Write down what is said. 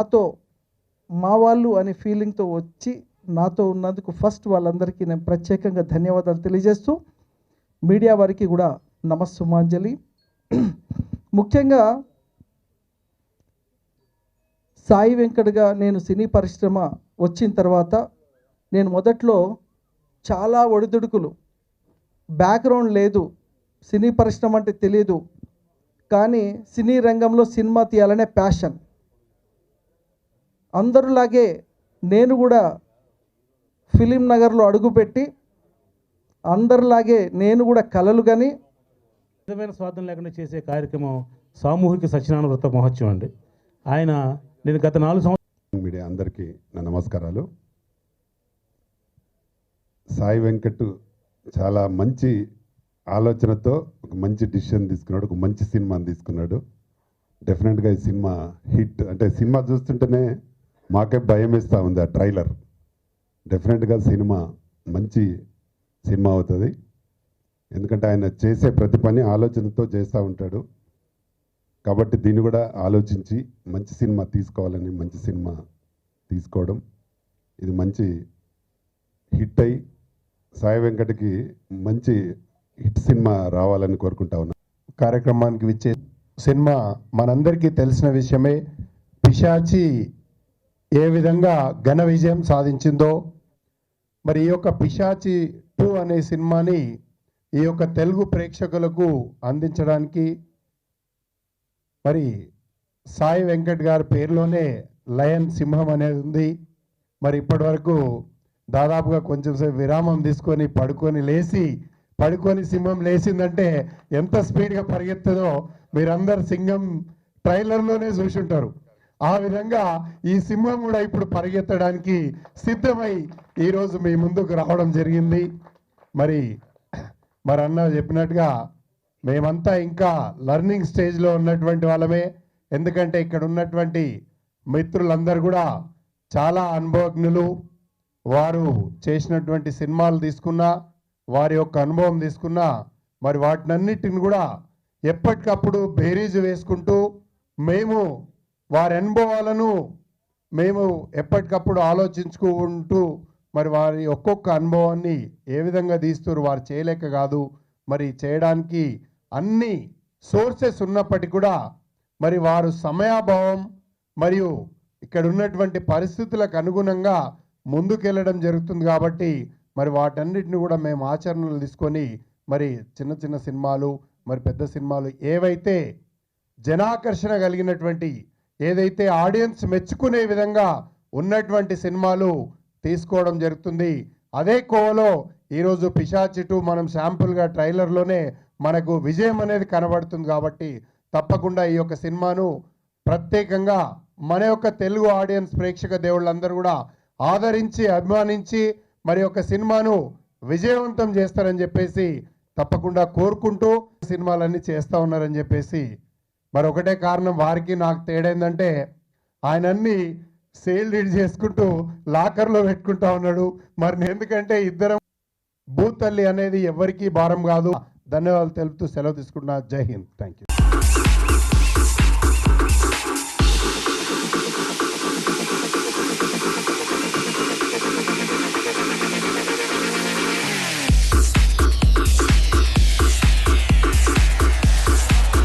నాతో మా వాళ్ళు అనే ఫీలింగ్తో వచ్చి నాతో ఉన్నందుకు ఫస్ట్ వాళ్ళందరికీ నేను ప్రత్యేకంగా ధన్యవాదాలు తెలియజేస్తూ మీడియా వారికి కూడా నమస్సుమాంజలి. ముఖ్యంగా సాయి వెంకట్గా నేను సినీ పరిశ్రమ వచ్చిన తర్వాత నేను మొదట్లో చాలా ఒడిదుడుకులు, బ్యాక్గ్రౌండ్ లేదు, సినీ పరిశ్రమ అంటే తెలియదు, కానీ సినీ రంగంలో సినిమా తీయాలనే ప్యాషన్. అందరిలాగే నేను కూడా ఫిలిం నగర్లో అడుగుపెట్టి అందరిలాగే నేను కూడా కలలు కానీ విధమైన స్వార్థం లేకుండా చేసే కార్యక్రమం సామూహిక సత్యనారాయణ వ్రత మహోత్సవం అండి. ఆయన నేను గత 4 సంవత్సరాలు మీడియా అందరికీ నా నమస్కారాలు. సాయి వెంకట్ చాలా మంచి ఆలోచనతో ఒక మంచి డిసిషన్ తీసుకున్నాడు, ఒక మంచి సినిమాని తీసుకున్నాడు. డెఫినెట్గా ఈ సినిమా హిట్. అంటే సినిమా చూస్తుంటేనే మాకే భయం వేస్తూ ఉంది ఆ ట్రైలర్. డెఫినెట్గా సినిమా మంచి సినిమా అవుతుంది. ఎందుకంటే ఆయన చేసే ప్రతి పని ఆలోచనతో చేస్తూ ఉంటాడు. కాబట్టి దీన్ని కూడా ఆలోచించి మంచి సినిమా తీసుకోవాలని మంచి సినిమా తీసుకోవడం, ఇది మంచి హిట్ అయి సాయి వెంకట్కి మంచి హిట్ సినిమా రావాలని కోరుకుంటా ఉన్నా. కార్యక్రమానికి విచ్చే సినిమా మనందరికీ తెలిసిన విషయమే. పిశాచి ఏ విధంగా ఘన విజయం సాధించిందో, మరి ఈ యొక్క పిశాచి 2 అనే సినిమాని ఈ యొక్క తెలుగు ప్రేక్షకులకు అందించడానికి మరి సాయి వెంకట్ గారి పేరులోనే లయన్ సింహం అనేది ఉంది. మరి ఇప్పటి వరకు దాదాపుగా కొంచెం సేపు విరామం తీసుకొని పడుకొని సింహం లేచిందంటే ఎంత స్పీడ్గా పరిగెత్తదో మీరందరు సింహం ట్రైలర్లోనే చూసుంటారు. ఆ విధంగా ఈ సింహం కూడా ఇప్పుడు పరిగెత్తడానికి సిద్ధమై ఈరోజు మీ ముందుకు రావడం జరిగింది. మరి అన్న చెప్పినట్టుగా మేమంతా ఇంకా లర్నింగ్ స్టేజ్లో ఉన్నటువంటి వాళ్ళమే. ఎందుకంటే ఇక్కడ ఉన్నటువంటి మిత్రులందరూ కూడా చాలా అనుభవజ్ఞులు. వారు చేసినటువంటి సినిమాలు తీసుకున్నా, వారి యొక్క అనుభవం తీసుకున్నా, మరి వాటినన్నిటిని కూడా ఎప్పటికప్పుడు బేరీజు వేసుకుంటూ మేము వారి అనుభవాలను మేము ఎప్పటికప్పుడు ఆలోచించుకుంటూ మరి వారి ఒక్కొక్క అనుభవాన్ని ఏ విధంగా తీస్తారు, వారు చేయలేక కాదు, మరి చేయడానికి అన్ని సోర్సెస్ ఉన్నప్పటికీ కూడా మరి వారు సమయాభావం మరియు ఇక్కడ ఉన్నటువంటి పరిస్థితులకు అనుగుణంగా ముందుకెళ్ళడం జరుగుతుంది. కాబట్టి మరి వాటన్నిటిని కూడా మేము ఆచరణలు తీసుకొని మరి చిన్న చిన్న సినిమాలు, మరి పెద్ద సినిమాలు ఏవైతే జనాకర్షణ కలిగినటువంటి, ఏదైతే ఆడియన్స్ మెచ్చుకునే విధంగా ఉన్నటువంటి సినిమాలు తీసుకోవడం జరుగుతుంది. అదే కోవలో ఈరోజు పిశాచి 2 మనం శాంపుల్గా ట్రైలర్లోనే మనకు విజయం అనేది కనబడుతుంది. కాబట్టి తప్పకుండా ఈ యొక్క సినిమాను ప్రత్యేకంగా మన యొక్క తెలుగు ఆడియన్స్ ప్రేక్షక దేవుళ్ళందరూ కూడా ఆదరించి అభిమానించి మరి యొక్క సినిమాను విజయవంతం చేస్తారని చెప్పేసి తప్పకుండా కోరుకుంటూ సినిమాలన్నీ చేస్తూ ఉన్నారని చెప్పేసి మరి ఒకటే కారణం, వారికి నాకు తేడా ఏంటంటే ఆయన అన్ని సేల్ రీడ్ చేసుకుంటూ లాకర్లో పెట్టుకుంటా ఉన్నాడు. మరి ఎందుకంటే ఇద్దరం భూతల్లి అనేది ఎవరికీ భారం కాదు. ధన్యవాదాలు తెలుపుతూ సెలవు తీసుకుంటున్నా. జై హింద్. Thank you.